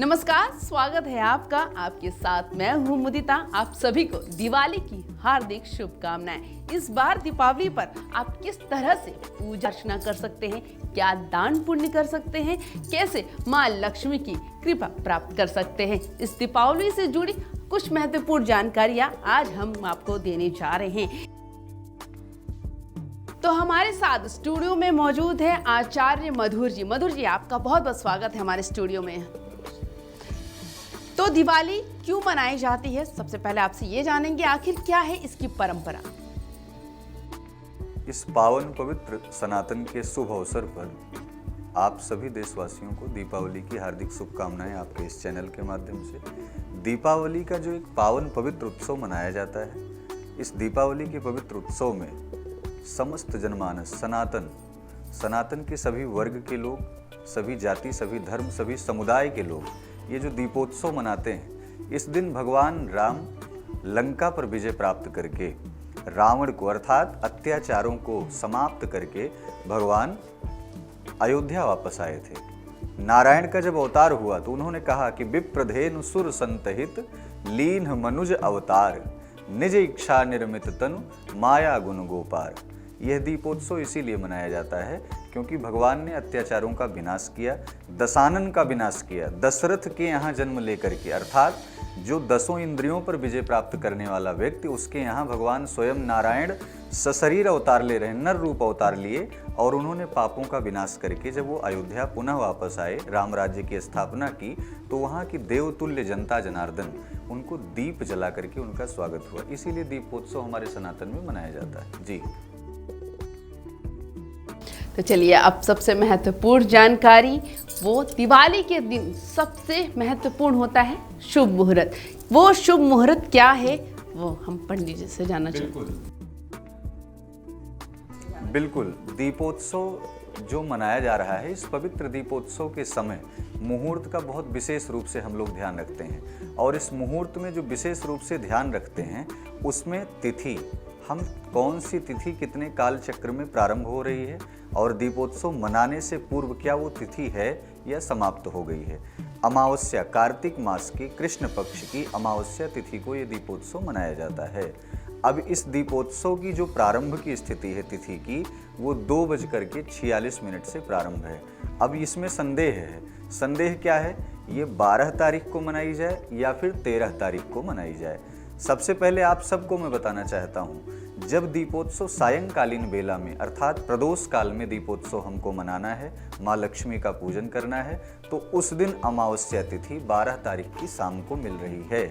नमस्कार, स्वागत है आपका। आपके साथ मैं हूँ मुदिता। आप सभी को दिवाली की हार्दिक शुभकामनाएं। इस बार दीपावली पर आप किस तरह से पूजा अर्चना कर सकते हैं, क्या दान पुण्य कर सकते हैं, कैसे माँ लक्ष्मी की कृपा प्राप्त कर सकते हैं, इस दीपावली से जुड़ी कुछ महत्वपूर्ण जानकारियाँ आज हम आपको देने जा रहे हैं। तो हमारे साथ स्टूडियो में मौजूद है आचार्य मधुर जी। मधुर जी, आपका बहुत बहुत स्वागत है हमारे स्टूडियो में। तो दिवाली क्यों मनाई जाती है, सबसे पहले आपसे ये जानेंगे, आखिर क्या है इसकी परंपरा। इस पावन पवित्र सनातन के शुभ अवसर पर आप सभी देशवासियों को दीपावली की हार्दिक शुभकामनाएं आपके इस चैनल के माध्यम से। दीपावली का जो एक पावन पवित्र उत्सव मनाया जाता है, इस दीपावली के पवित्र उत्सव में समस्त जनमानस सनातन के सभी वर्ग के लोग, सभी जाति, सभी धर्म, सभी समुदाय के लोग ये जो दीपोत्सव मनाते हैं, इस दिन भगवान राम लंका पर विजय प्राप्त करके रावण को अर्थात अत्याचारों को समाप्त करके भगवान अयोध्या वापस आए थे। नारायण का जब अवतार हुआ तो उन्होंने कहा कि विप्रधेनु सुर संतहित लीन मनुज अवतार निज इच्छा निर्मित तनु माया गुण गोपार। यह दीपोत्सव इसीलिए मनाया जाता है क्योंकि भगवान ने अत्याचारों का विनाश किया, दशानन का विनाश किया, दशरथ के यहाँ जन्म लेकर के, अर्थात जो 10 इंद्रियों पर विजय प्राप्त करने वाला व्यक्ति, उसके यहाँ भगवान स्वयं नारायण सशरीर अवतार ले रहे, नर रूप अवतार लिए, और उन्होंने पापों का विनाश करके जब वो अयोध्या पुनः वापस आए, राम राज्य की स्थापना की, तो वहाँ की देवतुल्य जनता जनार्दन उनको दीप जला करके उनका स्वागत हुआ। इसीलिए दीपोत्सव हमारे सनातन में मनाया जाता है। जी, तो चलिए, अब सबसे महत्वपूर्ण जानकारी, वो दिवाली के दिन सबसे महत्वपूर्ण होता है शुभ मुहूर्त। वो शुभ मुहूर्त क्या है, वो हम पंडित जी से जानना चाहते हैं। बिल्कुल। दीपोत्सव जो मनाया जा रहा है, इस पवित्र दीपोत्सव के समय मुहूर्त का बहुत विशेष रूप से हम लोग ध्यान रखते हैं, और इस मुहूर्त में जो विशेष रूप से ध्यान रखते हैं उसमें तिथि, हम कौन सी तिथि कितने काल चक्र में प्रारंभ हो रही है, और दीपोत्सव मनाने से पूर्व क्या वो तिथि है या समाप्त हो गई है। अमावस्या, कार्तिक मास की कृष्ण पक्ष की अमावस्या तिथि को ये दीपोत्सव मनाया जाता है। अब इस दीपोत्सव की जो प्रारंभ की स्थिति है तिथि की, वो 2:46 से प्रारंभ है। अब इसमें संदेह है। संदेह क्या है, ये 12 तारीख को मनाई जाए या फिर 13 तारीख को मनाई जाए। सबसे पहले आप सबको मैं बताना चाहता हूँ, जब दीपोत्सव सायंकालीन बेला में अर्थात प्रदोष काल में दीपोत्सव हमको मनाना है, माँ लक्ष्मी का पूजन करना है, तो उस दिन अमावस्या तिथि 12 तारीख की शाम को मिल रही है।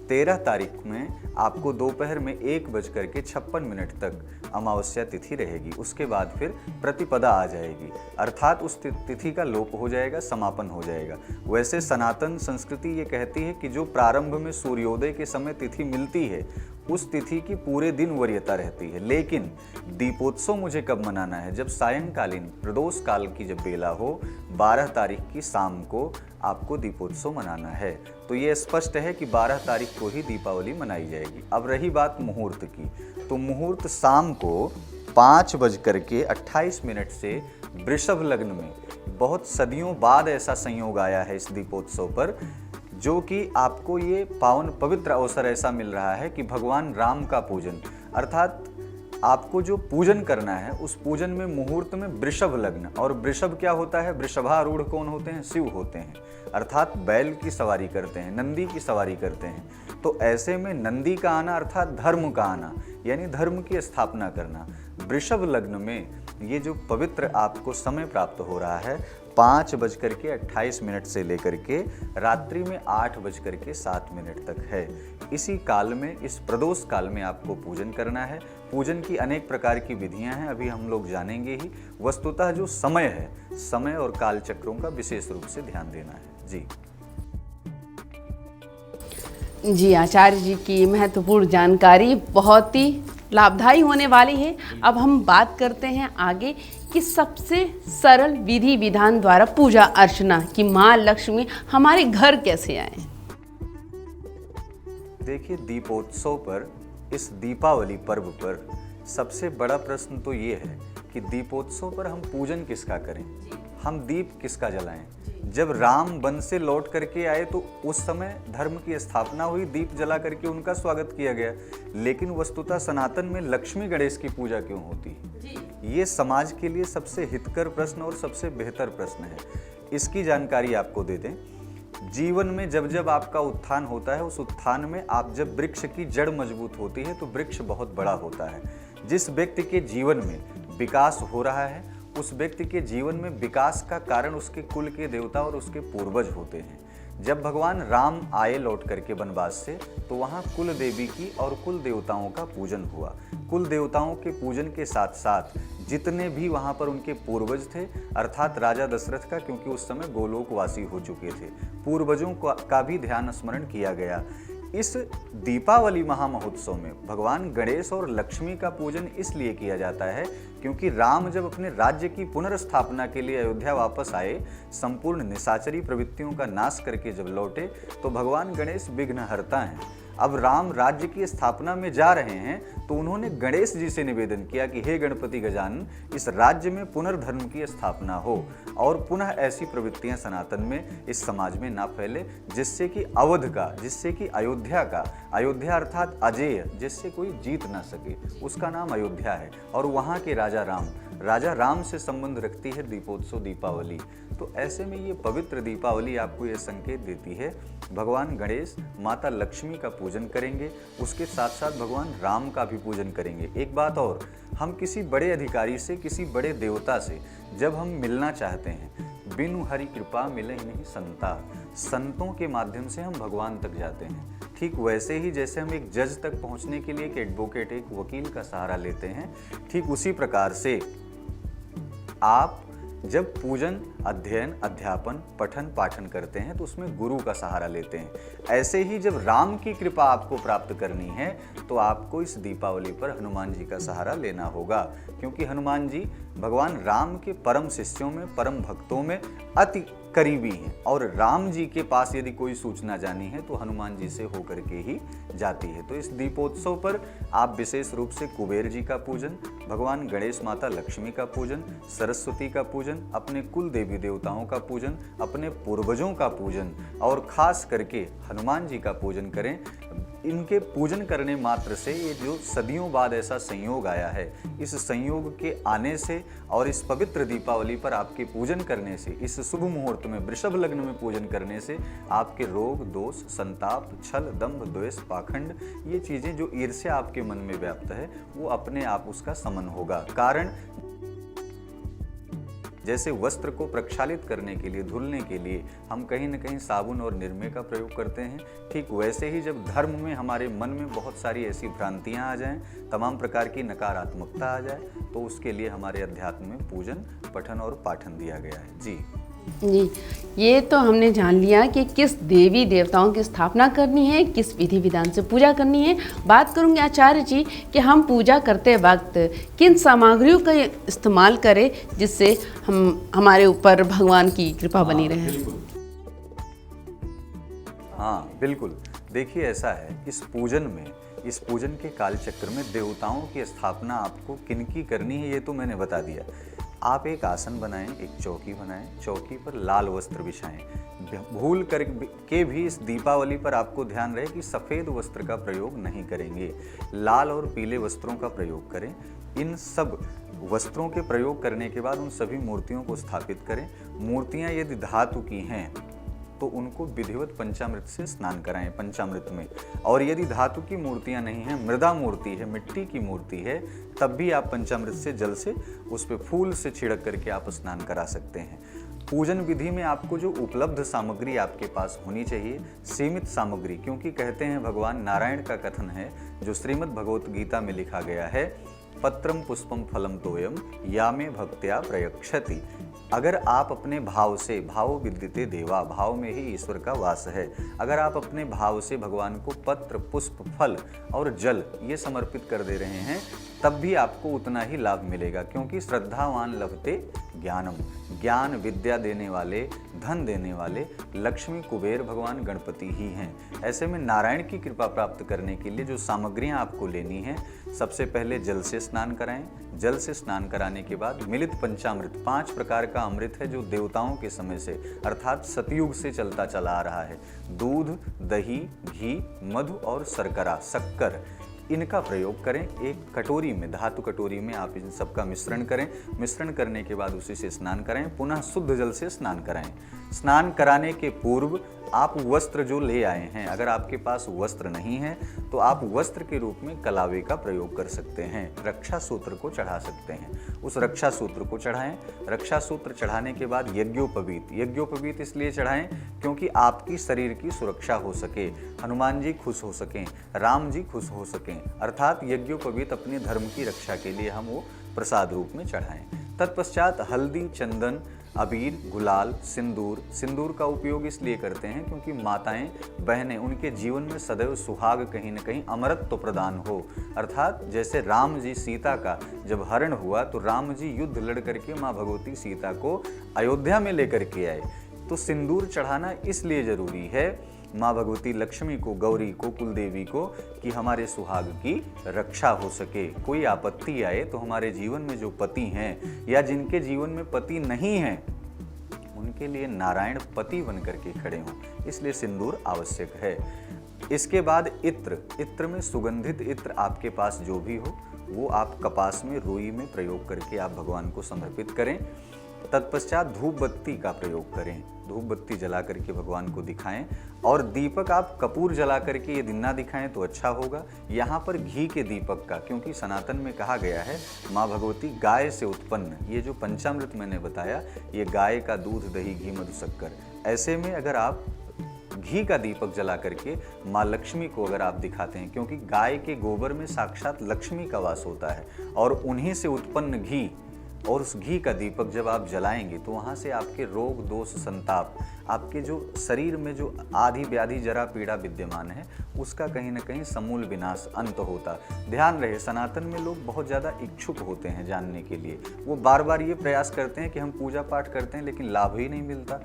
13 तारीख में आपको दोपहर में 1:56 तक अमावस्या तिथि रहेगी। उसके बाद फिर प्रतिपदा आ जाएगी, अर्थात उस तिथि का लोप हो जाएगा, समापन हो जाएगा। वैसे सनातन संस्कृति ये कहती है कि जो प्रारंभ में सूर्योदय के समय तिथि मिलती है, उस तिथि की पूरे दिन वरीयता रहती है। लेकिन दीपोत्सव मुझे कब मनाना है, जब सायंकालीन प्रदोष काल की जब बेला हो, 12 तारीख की शाम को आपको दीपोत्सव मनाना है। तो ये स्पष्ट है कि 12 तारीख को ही दीपावली मनाई जाएगी। अब रही बात मुहूर्त की, तो मुहूर्त शाम को 5:28 से वृषभ लग्न में, बहुत सदियों बाद ऐसा संयोग आया है इस दीपोत्सव पर, जो कि आपको ये पावन पवित्र अवसर ऐसा मिल रहा है कि भगवान राम का पूजन, अर्थात आपको जो पूजन करना है उस पूजन में मुहूर्त में वृषभ लग्न, और वृषभ क्या होता है, वृषभारूढ़ कौन होते हैं, शिव होते हैं, अर्थात बैल की सवारी करते हैं, नंदी की सवारी करते हैं। तो ऐसे में नंदी का आना अर्थात धर्म का आना, यानी धर्म की स्थापना करना। वृषभ लग्न में ये जो पवित्र आपको समय प्राप्त हो रहा है, 5:28 से लेकर के रात्रि में 8:07 तक है। इसी काल में, इस प्रदोष काल में आपको पूजन करना है। पूजन की अनेक प्रकार की विधियां हैं, अभी हम लोग जानेंगे ही। वस्तुतः जो समय है, समय और काल चक्रों का विशेष रूप से ध्यान देना है। जी, आचार्य जी की महत्वपूर्ण जानकारी बहुत ही लाभदायी होने वाली है। अब हम बात करते हैं आगे कि सबसे सरल विधि विधान द्वारा पूजा अर्चना की माँ लक्ष्मी हमारे घर कैसे आए। देखिए, दीपोत्सव पर, इस दीपावली पर्व पर सबसे बड़ा प्रश्न तो ये है कि दीपोत्सव पर हम पूजन किसका करें। हम दीप किसका जलाएं? जब राम वन से लौट करके आए तो उस समय धर्म की स्थापना हुई, दीप जला करके उनका स्वागत किया गया। लेकिन वस्तुतः सनातन में लक्ष्मी गणेश की पूजा क्यों होती है? ये समाज के लिए सबसे हितकर प्रश्न और सबसे बेहतर प्रश्न है। इसकी जानकारी आपको दे दें। जीवन में जब जब आपका उत्थान होता है, उस उत्थान में आप जब वृक्ष की जड़ मजबूत होती है तो वृक्ष बहुत बड़ा होता है। जिस व्यक्ति के जीवन में विकास हो रहा है, उस व्यक्ति के जीवन में विकास का कारण उसके कुल के देवता और उसके पूर्वज होते हैं। जब भगवान राम आए लौट करके वनवास से, तो वहाँ कुल देवी की और कुल देवताओं का पूजन हुआ। कुल देवताओं के पूजन के साथ साथ जितने भी वहाँ पर उनके पूर्वज थे, अर्थात राजा दशरथ का, क्योंकि उस समय गोलोकवासी हो चुके थे, पूर्वजों का भी ध्यान स्मरण किया गया। इस दीपावली महामहोत्सव में भगवान गणेश और लक्ष्मी का पूजन इसलिए किया जाता है क्योंकि राम जब अपने राज्य की पुनर्स्थापना के लिए अयोध्या वापस आए, संपूर्ण निशाचरी प्रवृत्तियों का नाश करके जब लौटे, तो भगवान गणेश विघ्नहर्ता हैं। अब राम राज्य की स्थापना में जा रहे हैं तो उन्होंने गणेश जी से निवेदन किया कि हे गणपति गजानन, इस राज्य में पुनर्धर्म की स्थापना हो और पुनः ऐसी प्रवृत्तियां सनातन में इस समाज में ना फैले, जिससे कि अवध का, जिससे कि अयोध्या का, अयोध्या अर्थात अजेय, जिससे कोई जीत ना सके, उसका नाम अयोध्या है। और वहाँ के राजा राम से संबंध रखती है दीपोत्सव, दीपावली। तो ऐसे में ये पवित्र दीपावली आपको ये संकेत देती है, भगवान गणेश, माता लक्ष्मी का पूजन करेंगे, उसके साथ साथ भगवान राम का भी पूजन करेंगे। एक बात और, हम किसी बड़े अधिकारी से, किसी बड़े देवता से जब हम मिलना चाहते हैं, बिनु हरि कृपा मिले नहीं संता, संतों के माध्यम से हम भगवान तक जाते हैं। ठीक वैसे ही जैसे हम एक जज तक पहुंचने के लिए एक एडवोकेट, एक वकील का सहारा लेते हैं, ठीक उसी प्रकार से आप जब पूजन, अध्ययन, अध्यापन, पठन पाठन करते हैं तो उसमें गुरु का सहारा लेते हैं। ऐसे ही जब राम की कृपा आपको प्राप्त करनी है तो आपको इस दीपावली पर हनुमान जी का सहारा लेना होगा, क्योंकि हनुमान जी भगवान राम के परम शिष्यों में, परम भक्तों में अति करीबी हैं। और राम जी के पास यदि कोई सूचना जानी है तो हनुमान जी से होकर के ही जाती है। तो इस दीपोत्सव पर आप विशेष रूप से कुबेर जी का पूजन, भगवान गणेश, माता लक्ष्मी का पूजन, सरस्वती का पूजन, अपने कुल देवी देवताओं का पूजन, अपने पूर्वजों का पूजन और खास करके हनुमान जी का पूजन करें। इनके पूजन करने मात्र से ये जो सदियों बाद ऐसा संयोग आया है, इस संयोग के आने से और इस पवित्र दीपावली पर आपके पूजन करने से, इस शुभ मुहूर्त में वृषभ लग्न में पूजन करने से आपके रोग, दोष, संताप, छल, दंभ, द्वेष, पाखंड, ये चीज़ें जो ईर्ष्या आपके मन में व्याप्त है, वो अपने आप उसका समन होगा। कारण जैसे वस्त्र को प्रक्षालित करने के लिए, धुलने के लिए हम कहीं न कहीं साबुन और निरमे का प्रयोग करते हैं, ठीक वैसे ही जब धर्म में हमारे मन में बहुत सारी ऐसी भ्रांतियां आ जाएं, तमाम प्रकार की नकारात्मकता आ जाए, तो उसके लिए हमारे अध्यात्म में पूजन, पठन और पाठन दिया गया है। जी, ये तो हमने जान लिया कि किस देवी देवताओं की स्थापना करनी है, किस विधि विधान से पूजा करनी है। बात करूंगे आचार्य जी कि हम पूजा करते वक्त किन सामग्रियों का इस्तेमाल करें जिससे हमारे ऊपर भगवान की कृपा बनी रहे। हाँ बिल्कुल, देखिए ऐसा है, इस पूजन के कालचक्र में देवताओं की स्थापना आपको किनकी करनी है ये तो मैंने बता दिया। आप एक आसन बनाएं, एक चौकी बनाएं, चौकी पर लाल वस्त्र बिछाएं। भूल कर के भी इस दीपावली पर आपको ध्यान रहे कि सफ़ेद वस्त्र का प्रयोग नहीं करेंगे, लाल और पीले वस्त्रों का प्रयोग करें। इन सब वस्त्रों के प्रयोग करने के बाद उन सभी मूर्तियों को स्थापित करें। मूर्तियां यदि धातु की हैं तो उनको विधिवत पंचामृत से स्नान कराएं, पंचामृत में। और यदि धातु की मूर्तियां नहीं हैं, मृदा मूर्ति है, मिट्टी की मूर्ति है, तब भी आप पंचामृत से, जल से उस पर फूल से छिड़क करके आप स्नान करा सकते हैं। पूजन विधि में आपको जो उपलब्ध सामग्री आपके पास होनी चाहिए, सीमित सामग्री, क्योंकि कहते हैं भगवान नारायण का कथन है जो श्रीमद् भगवत गीता में लिखा गया है, पत्रम पुष्पम फलम तोयम या में भक्त्या प्रयक्षति। अगर आप अपने भाव से, भाव विद्यते देवा, भाव में ही ईश्वर का वास है, अगर आप अपने भाव से भगवान को पत्र, पुष्प, फल और जल ये समर्पित कर दे रहे हैं, तब भी आपको उतना ही लाभ मिलेगा, क्योंकि श्रद्धावान लभते ज्ञानम, ज्ञान विद्या देने वाले, धन देने वाले लक्ष्मी कुबेर भगवान गणपति ही हैं। ऐसे में नारायण की कृपा प्राप्त करने के लिए जो सामग्रियां आपको लेनी हैं, सबसे पहले जल से स्नान कराएं। जल से स्नान कराने के बाद मिलित पंचामृत, 5 प्रकार का अमृत है जो देवताओं के समय से अर्थात सतयुग से चलता चला आ रहा है। दूध, दही, घी, मधु और शर्करा, शक्कर, इनका प्रयोग करें। एक कटोरी में, धातु कटोरी में आप इन सबका मिश्रण करें। मिश्रण करने के बाद उसी से स्नान कराएं। पुनः शुद्ध जल से स्नान कराएं। स्नान कराने के पूर्व आप वस्त्र जो ले आए हैं, अगर आपके पास वस्त्र नहीं है तो आप वस्त्र के रूप में कलावे का प्रयोग कर सकते हैं। रक्षा सूत्र को चढ़ा सकते हैं, उस रक्षा सूत्र को चढ़ाएं। रक्षा सूत्र चढ़ाने के बाद यज्ञोपवीत, यज्ञोपवीत इसलिए चढ़ाएं क्योंकि आपकी शरीर की सुरक्षा हो सके, हनुमान जी खुश हो सकें, राम जी खुश हो सकें, अर्थात यज्ञोपवीत अपने धर्म की रक्षा के लिए हम वो प्रसाद रूप में चढ़ाएं। तत्पश्चात हल्दी, चंदन, अबीर, गुलाल, सिंदूर। सिंदूर का उपयोग इसलिए करते हैं क्योंकि माताएं, बहनें, उनके जीवन में सदैव सुहाग कहीं न कहीं अमरत्व प्रदान हो। अर्थात जैसे राम जी सीता का जब हरण हुआ तो राम जी युद्ध लड़ करके माँ भगवती सीता को अयोध्या में लेकर के आए। तो सिंदूर चढ़ाना इसलिए जरूरी है माँ भगवती लक्ष्मी को, गौरी को, कुलदेवी को, कि हमारे सुहाग की रक्षा हो सके। कोई आपत्ति आए तो हमारे जीवन में जो पति हैं या जिनके जीवन में पति नहीं हैं, उनके लिए नारायण पति बन करके खड़े हों, इसलिए सिंदूर आवश्यक है। इसके बाद इत्र, इत्र में सुगंधित इत्र आपके पास जो भी हो वो आप कपास में, रुई में प्रयोग करके आप भगवान को समर्पित करें। तत्पश्चात धूप बत्ती का प्रयोग करें। धूप बत्ती जला करके भगवान को दिखाएं और दीपक आप कपूर जला करके यदि ना दिखाएं तो अच्छा होगा। यहाँ पर घी के दीपक का, क्योंकि सनातन में कहा गया है माँ भगवती गाय से उत्पन्न, ये जो पंचामृत मैंने बताया ये गाय का दूध, दही, घी, मधु, शक्कर। ऐसे में अगर आप घी का दीपक जला करके माँ लक्ष्मी को अगर आप दिखाते हैं, क्योंकि गाय के गोबर में साक्षात लक्ष्मी का वास होता है और उन्हीं से उत्पन्न घी, और उस घी का दीपक जब आप जलाएंगे तो वहाँ से आपके रोग, दोष, संताप, आपके जो शरीर में जो आदि व्याधि, जरा, पीड़ा विद्यमान है उसका कहीं ना कहीं समूल विनाश, अंत होता। ध्यान रहे, सनातन में लोग बहुत ज़्यादा इच्छुक होते हैं जानने के लिए। वो बार बार ये प्रयास करते हैं कि हम पूजा पाठ करते हैं लेकिन लाभ ही नहीं मिलता।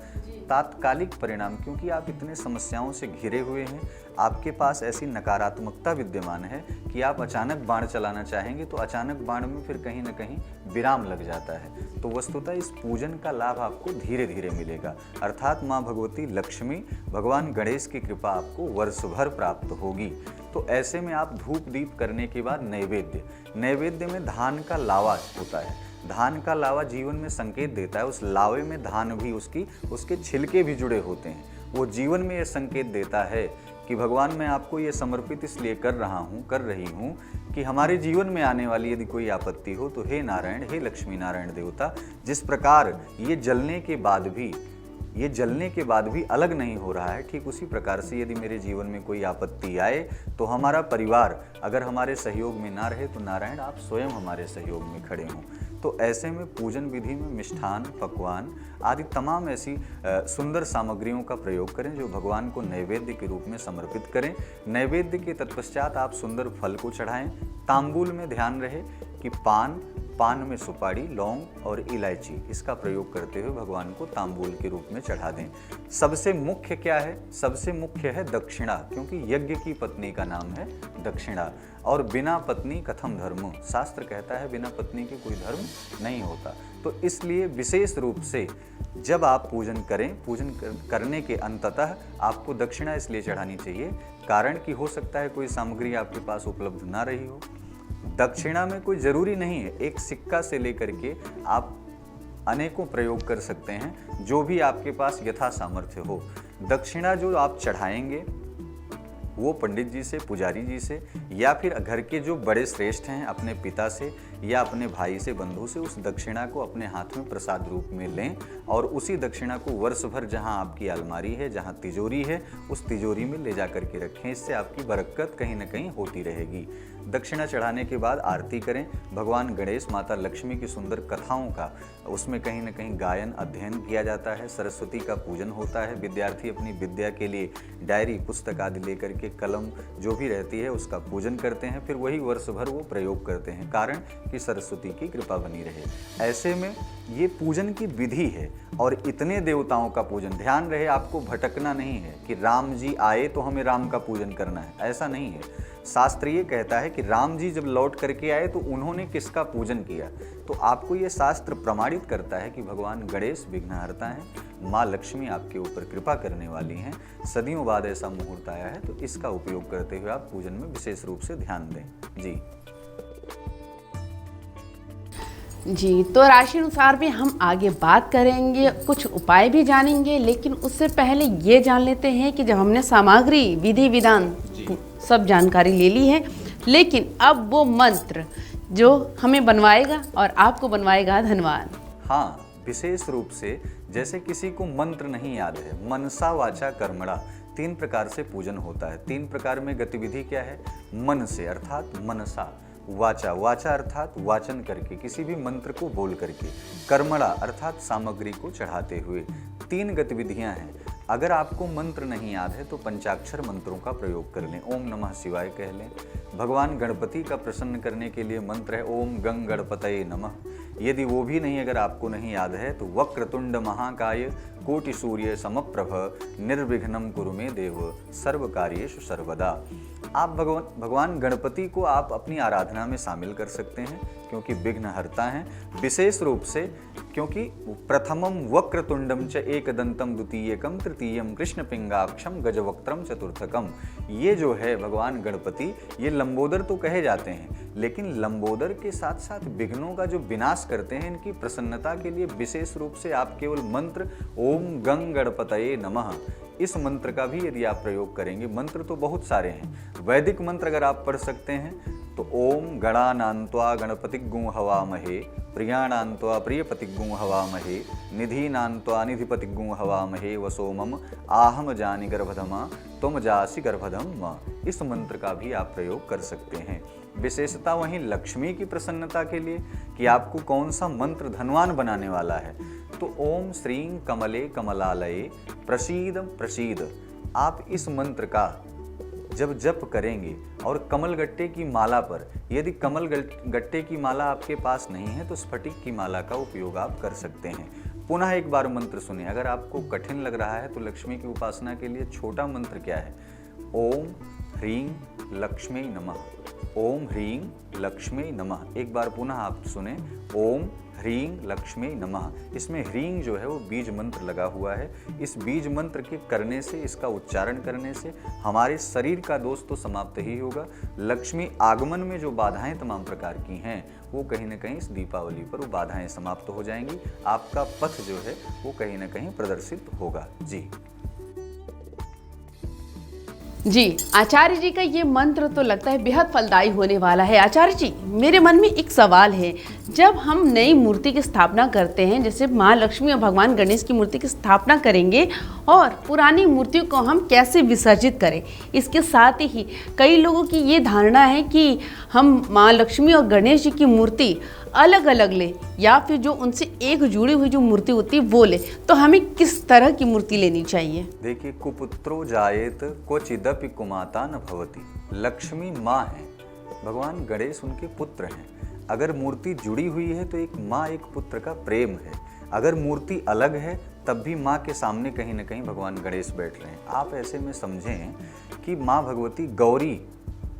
तात्कालिक परिणाम, क्योंकि आप इतने समस्याओं से घिरे हुए हैं, आपके पास ऐसी नकारात्मकता विद्यमान है कि आप अचानक बाण चलाना चाहेंगे तो अचानक बाण में फिर कहीं ना कहीं विराम लग जाता है। तो वस्तुतः इस पूजन का लाभ आपको धीरे धीरे मिलेगा। अर्थात माँ भगवती लक्ष्मी, भगवान गणेश की कृपा आपको वर्ष भर प्राप्त होगी। तो ऐसे में आप धूप दीप करने के बाद नैवेद्य, नैवेद्य में धान का लावा होता है। धान का लावा जीवन में संकेत देता है, उस लावे में धान भी, उसके छिलके भी जुड़े होते हैं। वो जीवन में ये संकेत देता है कि भगवान मैं आपको ये समर्पित इसलिए कर रही हूँ कि हमारे जीवन में आने वाली यदि कोई आपत्ति हो तो हे नारायण, हे लक्ष्मी नारायण देवता, जिस प्रकार ये जलने के बाद भी अलग नहीं हो रहा है, ठीक उसी प्रकार से यदि मेरे जीवन में कोई आपत्ति आए तो हमारा परिवार अगर हमारे सहयोग में ना रहे तो नारायण आप स्वयं हमारे सहयोग में खड़े हों। तो ऐसे में पूजन विधि में मिष्ठान, पकवान आदि तमाम ऐसी सुंदर सामग्रियों का प्रयोग करें जो भगवान को नैवेद्य के रूप में समर्पित करें। नैवेद्य के तत्पश्चात आप सुंदर फल को चढ़ाएं। तांबूल में ध्यान रहे कि पान में सुपारी, लौंग और इलायची, इसका प्रयोग करते हुए भगवान को तांबूल के रूप में चढ़ा दें। सबसे मुख्य क्या है? सबसे मुख्य है दक्षिणा, क्योंकि यज्ञ की पत्नी का नाम है दक्षिणा। और बिना पत्नी कथम धर्म, शास्त्र कहता है बिना पत्नी के कोई धर्म नहीं होता। तो इसलिए विशेष रूप से जब आप पूजन करें, पूजन करने के अंततः आपको दक्षिणा इसलिए चढ़ानी चाहिए, कारण कि हो सकता है कोई सामग्री आपके पास उपलब्ध ना रही हो। दक्षिणा में कोई जरूरी नहीं है, एक सिक्का से लेकर के आप अनेकों प्रयोग कर सकते हैं, जो भी आपके पास यथा सामर्थ्य हो। दक्षिणा जो आप चढ़ाएंगे वो पंडित जी से, पुजारी जी से, या फिर घर के जो बड़े श्रेष्ठ हैं अपने पिता से या अपने भाई से, बंधु से, उस दक्षिणा को अपने हाथ में प्रसाद रूप में लें और उसी दक्षिणा को वर्ष भर जहां आपकी अलमारी है, जहां तिजोरी है, उस तिजोरी में ले जा करके रखें। इससे आपकी बरकत कहीं ना कहीं होती रहेगी। दक्षिणा चढ़ाने के बाद आरती करें। भगवान गणेश, माता लक्ष्मी की सुंदर कथाओं का उसमें कहीं ना कहीं गायन, अध्ययन किया जाता है। सरस्वती का पूजन होता है। विद्यार्थी अपनी विद्या के लिए डायरी, पुस्तक आदि लेकर के, कलम जो भी रहती है उसका पूजन करते हैं, फिर वही वर्ष भर वो प्रयोग करते हैं। कारण कि सरस्वती की कृपा बनी रहे। ऐसे में ये पूजन की विधि है और इतने देवताओं का पूजन, ध्यान रहे आपको भटकना नहीं है कि राम जी आए तो हमें राम का पूजन करना है, ऐसा नहीं है। शास्त्र ये कहता है कि राम जी जब लौट करके आए तो उन्होंने किसका पूजन किया। तो आपको ये शास्त्र प्रमाणित करता है कि भगवान गणेश विघ्नहर्ता हैं, माँ लक्ष्मी आपके ऊपर कृपा करने वाली हैं। सदियों बाद ऐसा मुहूर्त आया है, तो इसका उपयोग करते हुए आप पूजन में विशेष रूप से ध्यान दें। जी, तो राशि अनुसार भी हम आगे बात करेंगे, कुछ उपाय भी जानेंगे, लेकिन उससे पहले ये जान लेते हैं कि जब हमने सामग्री, विधि विधान सब जानकारी ले ली है, लेकिन अब वो मंत्र जो हमें बनवाएगा और आपको बनवाएगा धनवान। हाँ, विशेष रूप से जैसे किसी को मंत्र नहीं याद है, मनसा वाचा कर्मणा 3 प्रकार से पूजन होता है। 3 प्रकार में गतिविधि क्या है? मन से अर्थात मनसा, वाचा, वाचा अर्थात वाचन करके, किसी भी मंत्र को बोल करके, कर्मणा अर्थात सामग्री को चढ़ाते हुए। 3 गतिविधियां हैं। अगर आपको मंत्र नहीं याद है तो पंचाक्षर मंत्रों का प्रयोग कर लें। ओम नमः शिवाय कह लें। भगवान गणपति का प्रसन्न करने के लिए मंत्र है ओम गंग गणपतये नमः। यदि वो भी नहीं, अगर आपको नहीं याद है तो वक्रतुंड महाकाय कोटि सूर्य समप्रभ निर्विघ्नं कुरु मे देव सर्व कार्येषु सर्वदा। आप भगवान गणपति को आप अपनी आराधना में शामिल कर सकते हैं, क्योंकि विघ्नहर्ता हैं। विशेष रूप से क्योंकि प्रथमम वक्रतुंडम च एकदंतम द्वितीयकम तृतीयम कृष्ण पिंगाक्षम गजवक्त्रम चतुर्थकम। ये जो है भगवान गणपति, ये लंबोदर तो कहे जाते हैं, लेकिन लंबोदर के साथ साथ विघ्नों का जो विनाश करते हैं, इनकी प्रसन्नता के लिए विशेष रूप से आप केवल मंत्र ओम गंग गणपतये नमः, इस मंत्र का भी यदि आप प्रयोग करेंगे, मंत्र तो बहुत सारे हैं, वैदिक मंत्र अगर आप पढ़ सकते हैं तो ओम गणानान्त्वा गणपतिग्गुं हवामहे, प्रियाणान्त्वा प्रियपतिग्गुं हवामहे, निधीनान्त्वा निधिपतिग्गुं हवामहे, वसोमम आहम जानि गर्भधमा तुम जासि गर्भधम। इस मंत्र का भी आप प्रयोग कर सकते हैं। विशेषता वहीं लक्ष्मी की प्रसन्नता के लिए कि आपको कौन सा मंत्र धनवान बनाने वाला है, तो ओम श्रीं कमले कमलालये प्रसीद प्रसीद। आप इस मंत्र का जब जप करेंगे और कमल गट्टे की माला पर, यदि कमल गट्टे की माला आपके पास नहीं है तो स्फटिक की माला का उपयोग आप कर सकते हैं। पुनः एक बार मंत्र सुनिए। अगर आपको कठिन लग रहा है तो लक्ष्मी की उपासना के लिए छोटा मंत्र क्या है? ओम ह्रीं लक्ष्मी नमः, ओम ह्रीं लक्ष्मी नमः। एक बार पुनः आप सुने, ओम ह्रीं लक्ष्मी नमः। इसमें ह्रीं जो है वो बीज मंत्र लगा हुआ है। इस बीज मंत्र के करने से, इसका उच्चारण करने से हमारे शरीर का दोष तो समाप्त ही होगा। लक्ष्मी आगमन में जो बाधाएं तमाम प्रकार की हैं, वो कहीं ना कहीं इस दीपावली पर वो बाधाएं समाप्त हो जाएंगी। आपका पथ जो है वो कहीं ना कहीं प्रदर्शित होगा। जी, आचार्य जी का ये मंत्र तो लगता है बेहद फलदायी होने वाला है। आचार्य जी, मेरे मन में एक सवाल है, जब हम नई मूर्ति की स्थापना करते हैं, जैसे माँ लक्ष्मी और भगवान गणेश की मूर्ति की स्थापना करेंगे, और पुरानी मूर्तियों को हम कैसे विसर्जित करें, इसके साथ ही कई लोगों की ये धारणा है कि हम माँ लक्ष्मी और गणेश जी की मूर्ति अलग अलग ले, या फिर जो उनसे एक जुड़ी हुई जो मूर्ति होती है वो ले, तो हमें किस तरह की मूर्ति लेनी चाहिए? देखिए, कुपुत्रो जायेत क्वचिदपि कुमाता न भवति। लक्ष्मी माँ है, भगवान गणेश उनके पुत्र हैं। अगर मूर्ति जुड़ी हुई है तो एक माँ एक पुत्र का प्रेम है। अगर मूर्ति अलग है तब भी माँ के सामने कहीं ना कहीं भगवान गणेश बैठ रहे हैं। आप ऐसे में समझें कि माँ भगवती गौरी,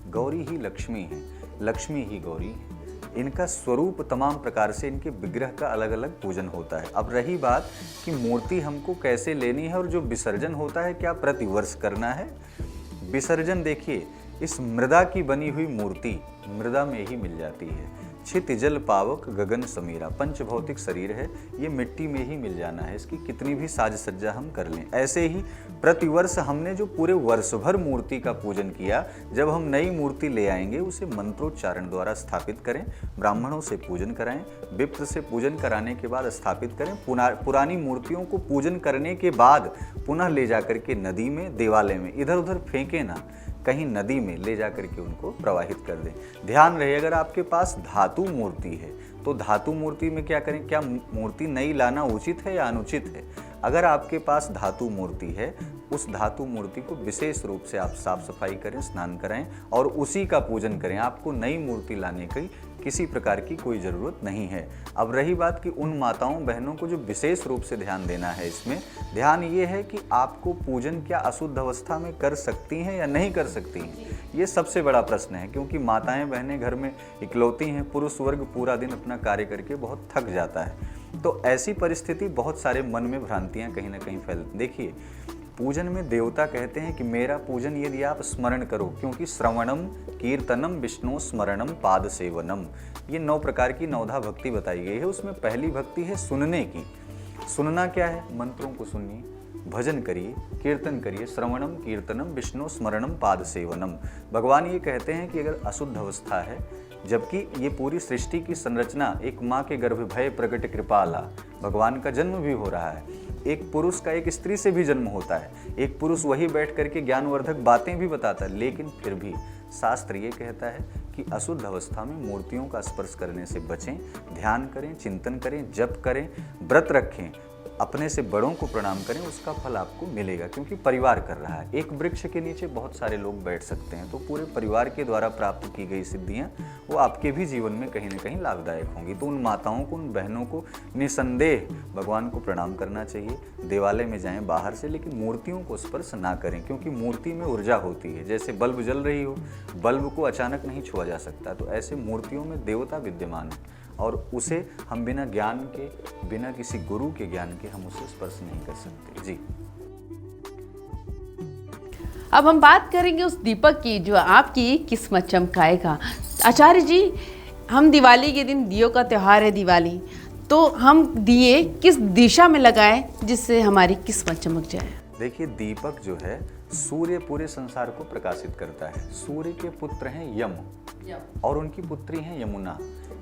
गौरी ही लक्ष्मी है, लक्ष्मी ही गौरी है। इनका स्वरूप तमाम प्रकार से, इनके विग्रह का अलग अलग पूजन होता है। अब रही बात कि मूर्ति हमको कैसे लेनी है और जो विसर्जन होता है क्या प्रतिवर्ष करना है? विसर्जन देखिए, इस मृदा की बनी हुई मूर्ति मृदा में ही मिल जाती है। छित जल पावक गगन समीरा, पंच भौतिक शरीर है, ये मिट्टी में ही मिल जाना है। इसकी कितनी भी साज सज्जा हम कर लें। ऐसे ही प्रतिवर्ष हमने जो पूरे वर्ष भर मूर्ति का पूजन किया, जब हम नई मूर्ति ले आएंगे उसे मंत्रोच्चारण द्वारा स्थापित करें, ब्राह्मणों से पूजन कराएं, विप्र से पूजन कराने के बाद स्थापित करें। पुरानी मूर्तियों को पूजन करने के बाद पुनः ले जाकर के नदी में, देवालय में इधर उधर फेंके ना, कहीं नदी में ले जा करके उनको प्रवाहित कर दें। ध्यान रहे, अगर आपके पास धातु मूर्ति है तो धातु मूर्ति में क्या करें? क्या मूर्ति नई लाना उचित है या अनुचित है? अगर आपके पास धातु मूर्ति है उस धातु मूर्ति को विशेष रूप से आप साफ सफाई करें, स्नान कराएं और उसी का पूजन करें। आपको नई मूर्ति लाने की किसी प्रकार की कोई ज़रूरत नहीं है। अब रही बात कि उन माताओं बहनों को जो विशेष रूप से ध्यान देना है, इसमें ध्यान ये है कि आपको पूजन क्या अशुद्ध अवस्था में कर सकती हैं या नहीं कर सकती हैं, ये सबसे बड़ा प्रश्न है। क्योंकि माताएं बहनें घर में इकलौती हैं, पुरुष वर्ग पूरा दिन अपना कार्य करके बहुत थक जाता है। तो ऐसी परिस्थिति बहुत सारे मन में भ्रांतियाँ कहीं ना कहीं फैल। देखिए, पूजन में देवता कहते हैं कि मेरा पूजन यदि आप स्मरण करो, क्योंकि श्रवणम कीर्तनम विष्णु स्मरणम पाद सेवनम, ये 9 प्रकार की नवधा भक्ति बताई गई है। उसमें पहली भक्ति है सुनने की। सुनना क्या है? मंत्रों को सुनिए, भजन करिए, कीर्तन करिए। श्रवणम कीर्तनम विष्णु स्मरणम पाद सेवनम। भगवान ये कहते हैं कि अगर अशुद्ध अवस्था है, जबकि ये पूरी सृष्टि की संरचना एक माँ के गर्भ भय प्रकट कृपाला, भगवान का जन्म भी हो रहा है। एक पुरुष का एक स्त्री से भी जन्म होता है। एक पुरुष वही बैठ करके ज्ञानवर्धक बातें भी बताता है, लेकिन फिर भी शास्त्र ये कहता है कि अशुद्ध अवस्था में मूर्तियों का स्पर्श करने से बचें, ध्यान करें, चिंतन करें, जप करें, व्रत रखें, अपने से बड़ों को प्रणाम करें, उसका फल आपको मिलेगा। क्योंकि परिवार कर रहा है। एक वृक्ष के नीचे बहुत सारे लोग बैठ सकते हैं, तो पूरे परिवार के द्वारा प्राप्त की गई सिद्धियां वो आपके भी जीवन में कहीं ना कहीं लाभदायक होंगी। तो उन माताओं को, उन बहनों को निसंदेह भगवान को प्रणाम करना चाहिए। देवालय में जाएं बाहर से, लेकिन मूर्तियों को स्पर्श ना करें, क्योंकि मूर्ति में ऊर्जा होती है। जैसे बल्ब जल रही हो, बल्ब को अचानक नहीं छुआ जा सकता, तो ऐसे मूर्तियों में देवता विद्यमान है और उसे हम बिना ज्ञान के, बिना किसी गुरु के ज्ञान के हम उसे स्पर्श नहीं कर सकते। जी, अब हम बात करेंगे उस दीपक की जो आपकी किस्मत चमकाएगा। आचार्य जी, हम दिवाली के दिन, दियों का त्यौहार है दिवाली, तो हम दिए किस दिशा में लगाएं जिससे हमारी किस्मत चमक जाए? देखिए, दीपक जो है सूर्य पूरे संसार को प्रकाशित करता है। सूर्य के पुत्र हैं यम और उनकी पुत्री हैं यमुना।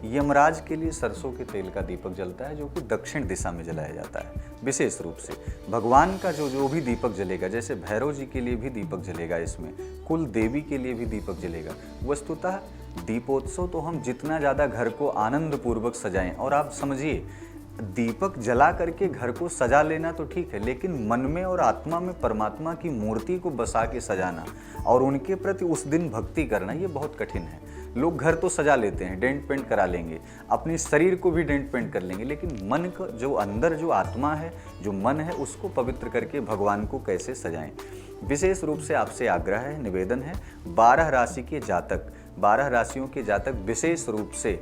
यमराज के लिए सरसों के तेल का दीपक जलता है, जो कि दक्षिण दिशा में जलाया जाता है विशेष रूप से। भगवान का जो भी दीपक जलेगा, जैसे भैरव जी के लिए भी दीपक जलेगा, इसमें कुल देवी के लिए भी दीपक जलेगा। वस्तुतः दीपोत्सव तो हम जितना ज़्यादा घर को आनंद पूर्वक सजाएं, और आप समझिए, दीपक जला करके घर को सजा लेना तो ठीक है, लेकिन मन में और आत्मा में परमात्मा की मूर्ति को बसा के सजाना और उनके प्रति उस दिन भक्ति करना, ये बहुत कठिन है। लोग घर तो सजा लेते हैं, डेंट पेंट करा लेंगे, अपने शरीर को भी डेंट पेंट कर लेंगे, लेकिन मन का जो अंदर जो आत्मा है, जो मन है, उसको पवित्र करके भगवान को कैसे सजाएं। विशेष रूप से आपसे आग्रह है, निवेदन है, 12 राशि के जातक, 12 राशियों के जातक, विशेष रूप से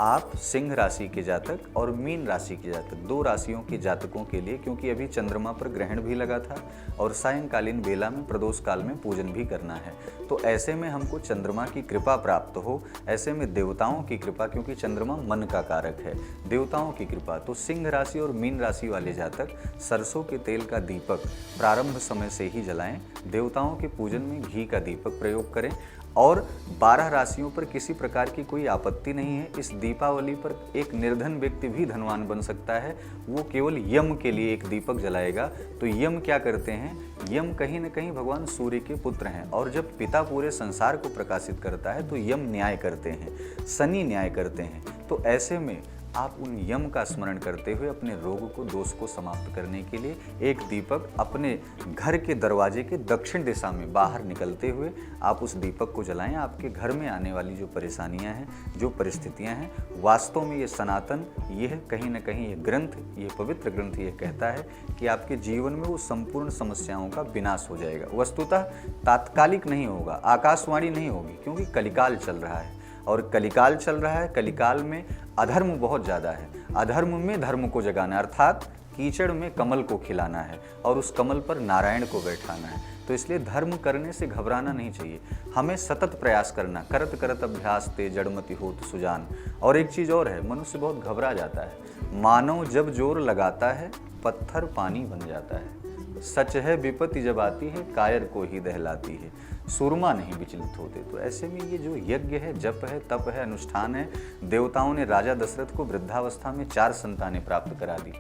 आप सिंह राशि के जातक और मीन राशि के जातक, 2 राशियों के जातकों के लिए, क्योंकि अभी चंद्रमा पर ग्रहण भी लगा था और सायंकालीन बेला में प्रदोष काल में पूजन भी करना है। तो ऐसे में हमको चंद्रमा की कृपा प्राप्त हो, ऐसे में देवताओं की कृपा, क्योंकि चंद्रमा मन का कारक है, देवताओं की कृपा। तो सिंह राशि और मीन राशि वाले जातक सरसों के तेल का दीपक प्रारंभ समय से ही जलाएं। देवताओं के पूजन में घी का दीपक प्रयोग करें और 12 राशियों पर किसी प्रकार की कोई आपत्ति नहीं है। इस दीपावली पर एक निर्धन व्यक्ति भी धनवान बन सकता है, वो केवल यम के लिए एक दीपक जलाएगा। तो यम क्या करते हैं? यम कहीं न कहीं भगवान सूर्य के पुत्र हैं, और जब पिता पूरे संसार को प्रकाशित करता है तो यम न्याय करते हैं, शनि न्याय करते हैं। तो ऐसे में आप उन यम का स्मरण करते हुए अपने रोग को, दोष को समाप्त करने के लिए एक दीपक अपने घर के दरवाजे के दक्षिण दिशा में बाहर निकलते हुए आप उस दीपक को जलाएं। आपके घर में आने वाली जो परेशानियां हैं, जो परिस्थितियां हैं, वास्तव में ये सनातन, ये कहीं ना कहीं ये ग्रंथ, ये पवित्र ग्रंथ ये कहता है कि आपके जीवन में वो संपूर्ण समस्याओं का विनाश हो जाएगा। वस्तुतः तात्कालिक नहीं होगा, आकाशवाणी नहीं होगी, क्योंकि कलिकाल चल रहा है और कलिकाल चल रहा है। कलिकाल में अधर्म बहुत ज़्यादा है, अधर्म में धर्म को जगाना, अर्थात कीचड़ में कमल को खिलाना है और उस कमल पर नारायण को बैठाना है। तो इसलिए धर्म करने से घबराना नहीं चाहिए, हमें सतत प्रयास करना। करत करत अभ्यास ते जड़मति होत सुजान। और एक चीज़ और है, मनुष्य बहुत घबरा जाता है। मानव जब जोर लगाता है, पत्थर पानी बन जाता है। सच है विपत्ति जब आती है, कायर को ही दहलाती है, सूरमा नहीं विचलित होते। तो ऐसे में ये जो यज्ञ है, जप है, तप है, अनुष्ठान है, देवताओं ने राजा दशरथ को वृद्धावस्था में 4 संतानें प्राप्त करा दी।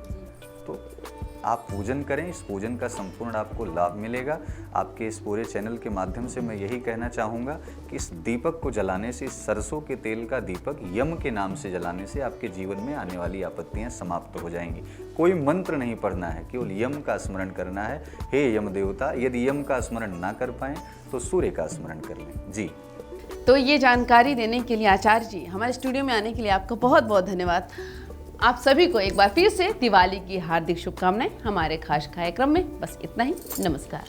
तो आप पूजन करें, इस पूजन का संपूर्ण आपको लाभ मिलेगा। आपके इस पूरे चैनल के माध्यम से मैं यही कहना चाहूँगा कि इस दीपक को जलाने से, इस सरसों के तेल का दीपक यम के नाम से जलाने से आपके जीवन में आने वाली आपत्तियाँ समाप्त हो जाएंगी। कोई मंत्र नहीं पढ़ना है, केवल यम का स्मरण करना है। हे यम देवता, यदि यम का स्मरण ना कर पाएँ तो सूर्य का स्मरण कर लें। जी। तो ये जानकारी देने के लिए आचार्य जी, हमारे स्टूडियो में आने के लिए आपका बहुत बहुत धन्यवाद। आप सभी को एक बार फिर से दिवाली की हार्दिक शुभकामनाएं। हमारे खास कार्यक्रम में बस इतना ही। नमस्कार।